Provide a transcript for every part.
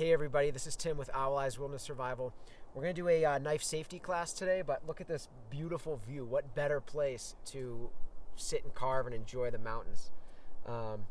Hey everybody, this is Tim with Owl Eyes Wilderness Survival. We're going to do a knife safety class today, but look at this beautiful view. What better place to sit and carve and enjoy the mountains. I'm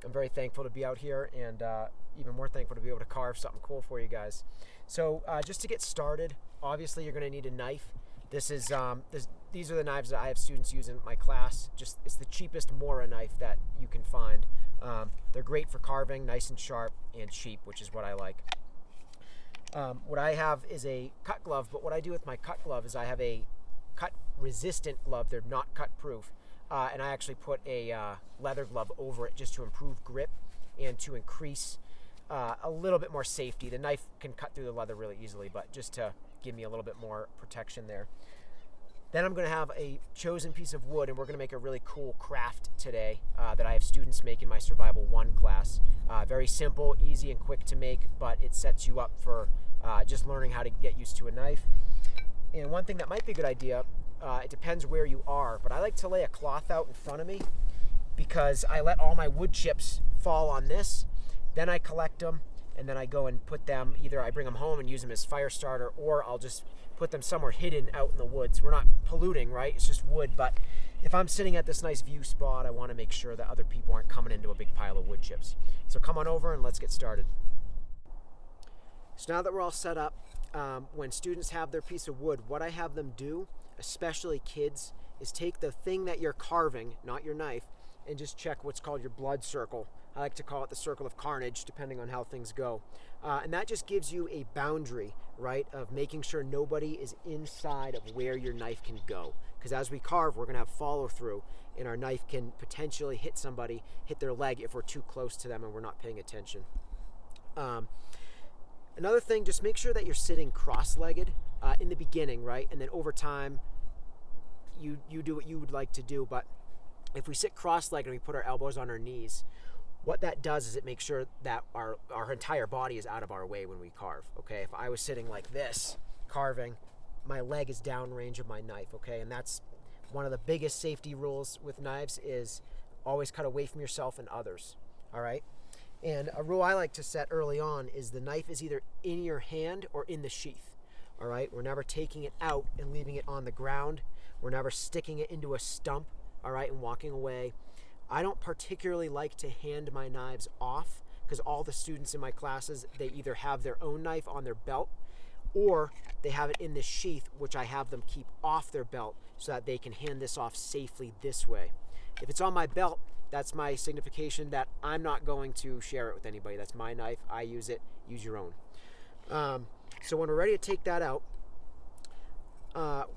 very thankful to be out here, and even more thankful to be able to carve something cool for you guys. So just to get started, obviously you're going to need a knife. These are the knives that I have students use in my class. It's the cheapest Mora knife that you can find. They're great for carving, nice and sharp and cheap, which is what I like. What I have is a cut glove, but what I do with my cut glove is I have a cut resistant glove. They're not cut proof, and I actually put a leather glove over it just to improve grip and to increase a little bit more safety. The knife can cut through the leather really easily, but just to give me a little bit more protection there. Then I'm going to have a chosen piece of wood, and we're going to make a really cool craft today that I have students make in my Survival 1 class. Very simple, easy, and quick to make, but it sets you up for just learning how to get used to a knife. And one thing that might be a good idea, it depends where you are, but I like to lay a cloth out in front of me because I let all my wood chips fall on this, then I collect them, and then I go and put them, either I bring them home and use them as fire starter, or I'll just put them somewhere hidden out in the woods. We're not polluting, right? It's just wood, but if I'm sitting at this nice view spot, I want to make sure that other people aren't coming into a big pile of wood chips. So come on over and let's get started. So now that we're all set up, when students have their piece of wood, what I have them do, especially kids, is take the thing that you're carving, not your knife, and just check what's called your blood circle. I like to call it the circle of carnage, depending on how things go. And that just gives you a boundary, right, of making sure nobody is inside of where your knife can go. Because as we carve, we're going to have follow through, and our knife can potentially hit somebody, hit their leg if we're too close to them and we're not paying attention. Another thing, just make sure that you're sitting cross-legged in the beginning, right? And then over time, you do what you would like to do. But if we sit cross-legged and we put our elbows on our knees, what that does is it makes sure that our entire body is out of our way when we carve, okay? If I was sitting like this, carving, my leg is downrange of my knife, okay? And that's one of the biggest safety rules with knives, is always cut away from yourself and others, all right? And a rule I like to set early on is the knife is either in your hand or in the sheath, all right? We're never taking it out and leaving it on the ground. We're never sticking it into a stump, all right, and walking away. I don't particularly like to hand my knives off because all the students in my classes, they either have their own knife on their belt or they have it in this sheath, which I have them keep off their belt so that they can hand this off safely this way. If it's on my belt, that's my signification that I'm not going to share it with anybody. That's my knife. I use it. Use your own. So when we're ready to take that out,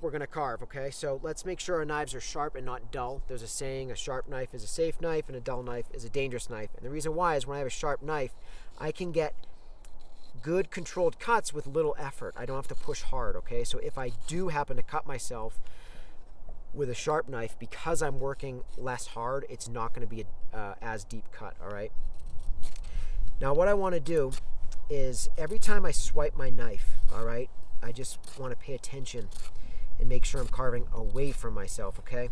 we're going to carve, okay? So let's make sure our knives are sharp and not dull. There's a saying, a sharp knife is a safe knife and a dull knife is a dangerous knife. And the reason why is when I have a sharp knife, I can get good controlled cuts with little effort. I don't have to push hard, okay? So if I do happen to cut myself with a sharp knife, because I'm working less hard, it's not going to be as deep cut, all right? Now what I want to do is every time I swipe my knife, all right, I just want to pay attention and make sure I'm carving away from myself, okay?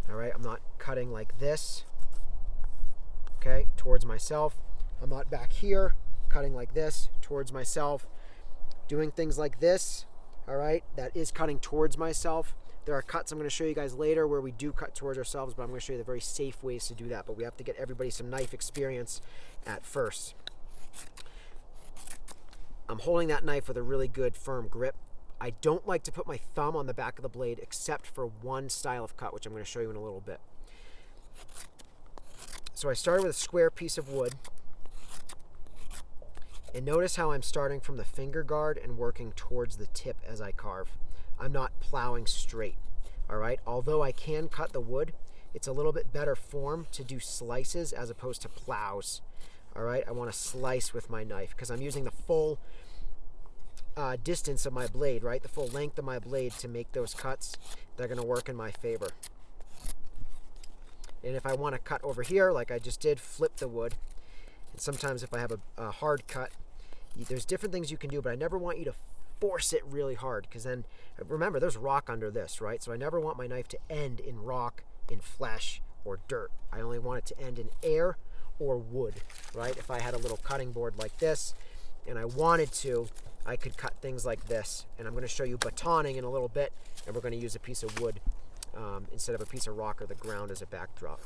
All right, I'm not cutting like this, okay, towards myself. I'm not back here cutting like this towards myself. Doing things like this, all right, that is cutting towards myself. There are cuts I'm going to show you guys later where we do cut towards ourselves, but I'm going to show you the very safe ways to do that. But we have to get everybody some knife experience at first. I'm holding that knife with a really good firm grip. I don't like to put my thumb on the back of the blade except for one style of cut, which I'm going to show you in a little bit. So I started with a square piece of wood. And notice how I'm starting from the finger guard and working towards the tip as I carve. I'm not plowing straight, all right? Although I can cut the wood, it's a little bit better form to do slices as opposed to plows, all right? I want to slice with my knife because I'm using the full distance of my blade, right? The full length of my blade to make those cuts. They're going to work in my favor. And if I want to cut over here, like I just did, flip the wood. And sometimes if I have a hard cut, there's different things you can do, but I never want you to force it really hard because then, remember, there's rock under this, right? So I never want my knife to end in rock, in flesh, or dirt. I only want it to end in air or wood, right? If I had a little cutting board like this and I wanted to, I could cut things like this. And I'm going to show you batoning in a little bit, and we're going to use a piece of wood instead of a piece of rock or the ground as a backdrop.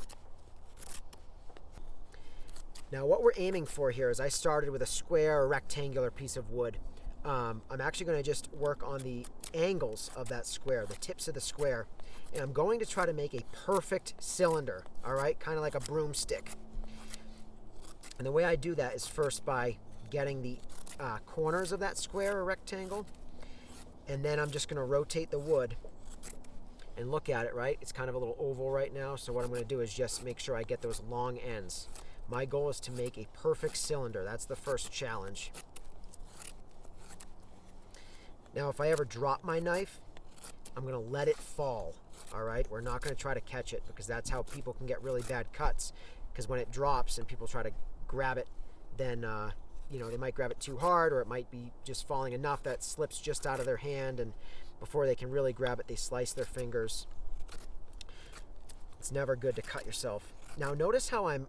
Now what we're aiming for here is I started with a square or rectangular piece of wood. I'm actually going to just work on the angles of that square, the tips of the square, and I'm going to try to make a perfect cylinder, all right, kind of like a broomstick. And the way I do that is first by getting the corners of that square or rectangle, and then I'm just going to rotate the wood and look at it, right? It's kind of a little oval right now, so what I'm going to do is just make sure I get those long ends. My goal is to make a perfect cylinder. That's the first challenge. Now, if I ever drop my knife, I'm going to let it fall, all right? We're not going to try to catch it, because that's how people can get really bad cuts, because when it drops and people try to grab it, then they might grab it too hard, or it might be just falling enough that it slips just out of their hand, and before they can really grab it, they slice their fingers. It's never good to cut yourself. Now, notice how I'm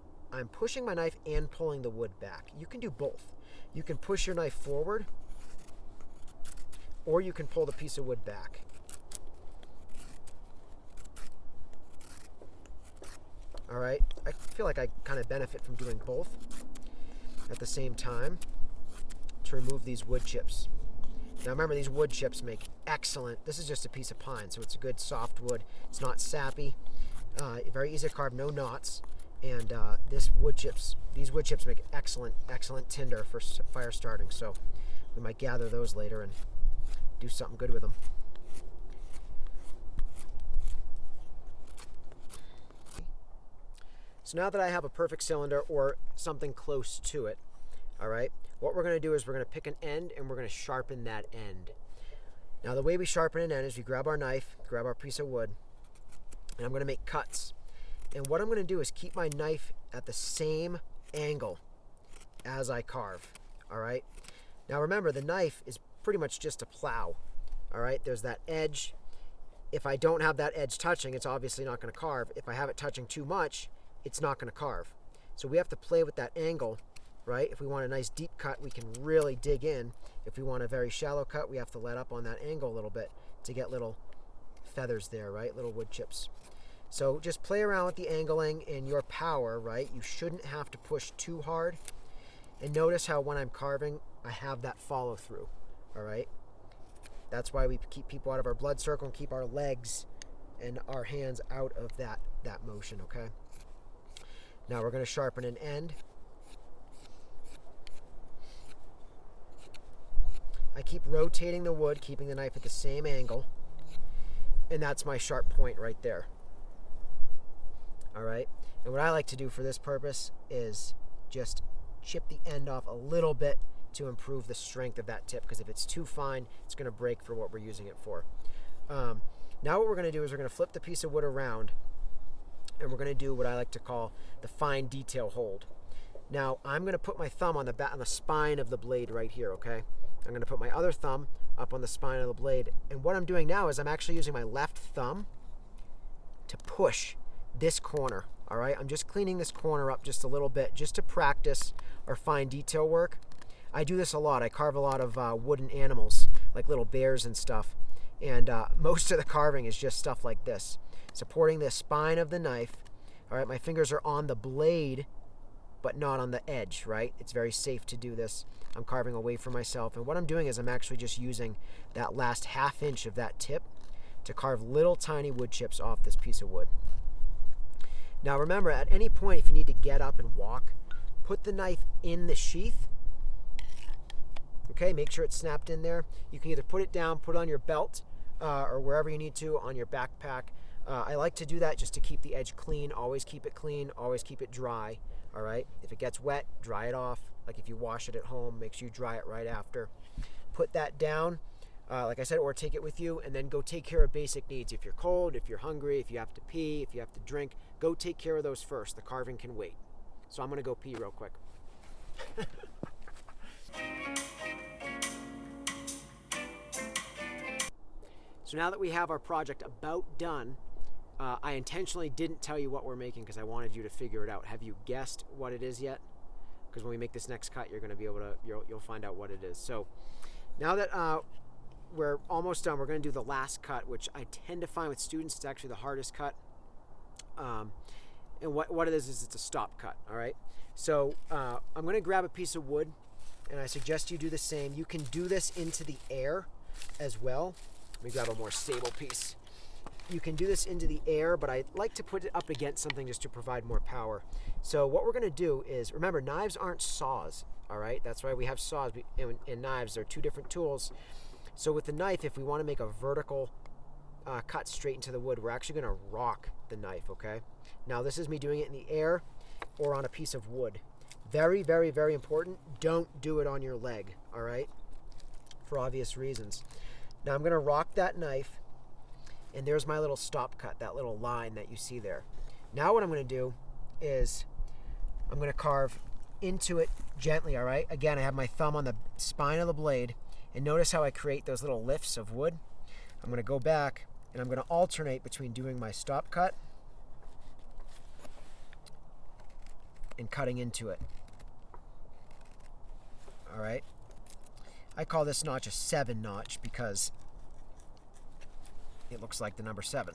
pushing my knife and pulling the wood back. You can do both. You can push your knife forward, or you can pull the piece of wood back. All right, I feel like I kind of benefit from doing both at the same time to remove these wood chips. Now remember, these wood chips make excellent, this is just a piece of pine, so it's a good soft wood. It's not sappy, very easy to carve, no knots. And these wood chips make excellent tinder for fire starting. So we might gather those later and do something good with them. So now that I have a perfect cylinder or something close to it, all right, what we're going to do is we're going to pick an end and we're going to sharpen that end. Now the way we sharpen an end is we grab our knife, grab our piece of wood, and I'm going to make cuts. And what I'm going to do is keep my knife at the same angle as I carve, all right? Now remember, the knife is pretty much just a plow, all right? There's that edge. If I don't have that edge touching, it's obviously not going to carve. If I have it touching too much, it's not going to carve. So we have to play with that angle, right? If we want a nice deep cut, we can really dig in. If we want a very shallow cut, we have to let up on that angle a little bit to get little feathers there, right? Little wood chips. So just play around with the angling and your power, right? You shouldn't have to push too hard. And notice how when I'm carving, I have that follow through, all right? That's why we keep people out of our blood circle and keep our legs and our hands out of that motion, okay? Now we're going to sharpen an end. I keep rotating the wood, keeping the knife at the same angle, and that's my sharp point right there. All right, and what I like to do for this purpose is just chip the end off a little bit to improve the strength of that tip, because if it's too fine, it's going to break for what we're using it for. Now what we're going to do is we're going to flip the piece of wood around, and we're going to do what I like to call the fine detail hold. Now I'm going to put my thumb on the spine of the blade right here, okay? I'm going to put my other thumb up on the spine of the blade, and what I'm doing now is I'm actually using my left thumb to push this corner, all right? I'm just cleaning this corner up just a little bit just to practice our fine detail work. I do this a lot. I carve a lot of wooden animals, like little bears and stuff, and most of the carving is just stuff like this. Supporting the spine of the knife, all right? My fingers are on the blade, but not on the edge, right? It's very safe to do this. I'm carving away from myself, and what I'm doing is I'm actually just using that last ½ inch of that tip to carve little tiny wood chips off this piece of wood. Now remember, at any point, if you need to get up and walk, put the knife in the sheath. Okay, make sure it's snapped in there. You can either put it down, put it on your belt, or wherever you need to, on your backpack. I like to do that just to keep the edge clean. Always keep it clean, always keep it dry, all right? If it gets wet, dry it off. Like if you wash it at home, make sure you dry it right after. Put that down, like I said, or take it with you, and then go take care of basic needs. If you're cold, if you're hungry, if you have to pee, if you have to drink, go take care of those first. The carving can wait. So I'm going to go pee real quick. So now that we have our project about done, I intentionally didn't tell you what we're making because I wanted you to figure it out. Have you guessed what it is yet? Because when we make this next cut, you're going to be able to, you'll find out what it is. So now that we're almost done, we're going to do the last cut, which I tend to find with students, it's actually the hardest cut. And what it is it's a stop cut, all right? So I'm going to grab a piece of wood, and I suggest you do the same. You can do this into the air as well. Let me grab a more stable piece. You can do this into the air, but I like to put it up against something just to provide more power. So what we're going to do is, remember, knives aren't saws, all right? That's why we have saws and knives. They're two different tools. So with the knife, if we want to make a vertical cut straight into the wood, we're actually going to rock the knife, okay? Now this is me doing it in the air or on a piece of wood. Very, very, very important. Don't do it on your leg, all right? For obvious reasons. Now I'm going to rock that knife, and there's my little stop cut, that little line that you see there. Now what I'm going to do is I'm going to carve into it gently, all right? Again, I have my thumb on the spine of the blade, and notice how I create those little lifts of wood. I'm going to go back, and I'm going to alternate between doing my stop cut and cutting into it. All right? I call this notch a 7 notch because it looks like the number 7.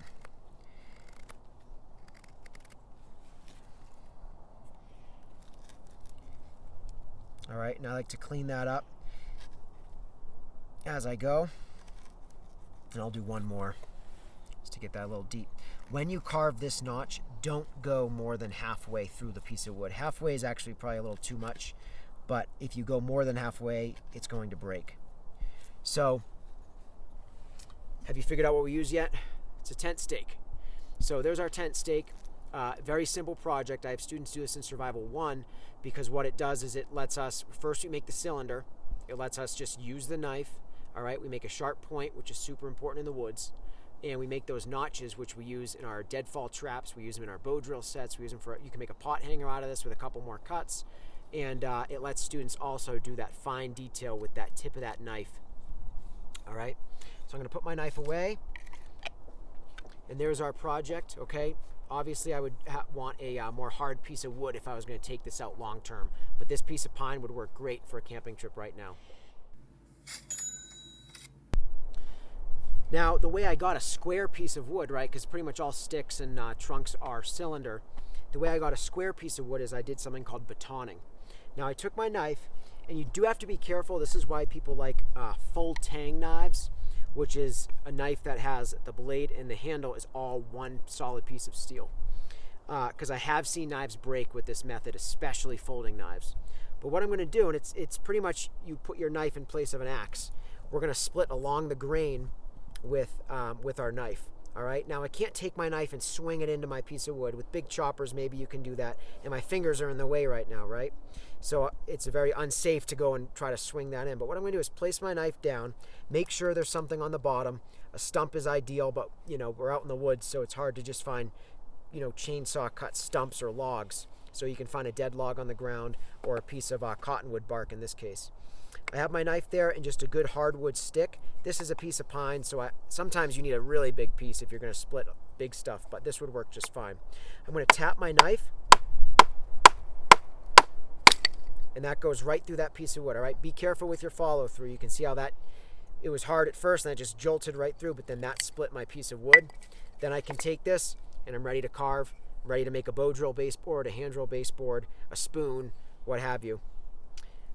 All right, now I like to clean that up as I go. And I'll do one more just to get that a little deep. When you carve this notch, don't go more than halfway through the piece of wood. Halfway is actually probably a little too much, but if you go more than halfway, it's going to break. So, have you figured out what we use yet? It's a tent stake. So there's our tent stake. Very simple project. I have students do this in Survival 1 because what it does is it lets us, first we make the cylinder. It lets us just use the knife. All right, we make a sharp point, which is super important in the woods. And we make those notches, which we use in our deadfall traps. We use them in our bow drill sets. We use them for, you can make a pot hanger out of this with a couple more cuts. And it lets students also do that fine detail with that tip of that knife. All right, so I'm gonna put my knife away. And there's our project, okay? Obviously, I would want a more hard piece of wood if I was gonna take this out long term. But this piece of pine would work great for a camping trip right now. Now, the way I got a square piece of wood, right, because pretty much all sticks and trunks are cylinder, the way I got a square piece of wood is I did something called batoning. Now, I took my knife, and you do have to be careful. This is why people like full tang knives, which is a knife that has the blade and the handle is all one solid piece of steel. Because I have seen knives break with this method, especially folding knives. But what I'm going to do, and it's pretty much you put your knife in place of an axe. We're going to split along the grain with our knife. All right, now I can't take my knife and swing it into my piece of wood. With big choppers, maybe you can do that, and my fingers are in the way right now, right? So it's very unsafe to go and try to swing that in. But what I'm going to do is place my knife down, make sure there's something on the bottom. A stump is ideal, but you know, we're out in the woods, so it's hard to just find, you know, chainsaw cut stumps or logs. So you can find a dead log on the ground or a piece of cottonwood bark in this case. I have my knife there and just a good hardwood stick. This is a piece of pine, so sometimes you need a really big piece if you're going to split big stuff, but this would work just fine. I'm going to tap my knife, and that goes right through that piece of wood, all right? Be careful with your follow through. You can see how that, it was hard at first, and I just jolted right through, but then that split my piece of wood. Then I can take this, and I'm ready to carve, ready to make a bow drill baseboard, a hand drill baseboard, a spoon, what have you.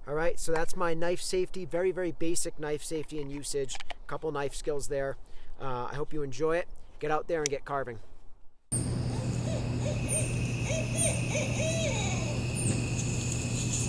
All right, so that's my knife safety, very, very basic knife safety and usage. A couple knife skills there. I hope you enjoy it. Get out there and get carving.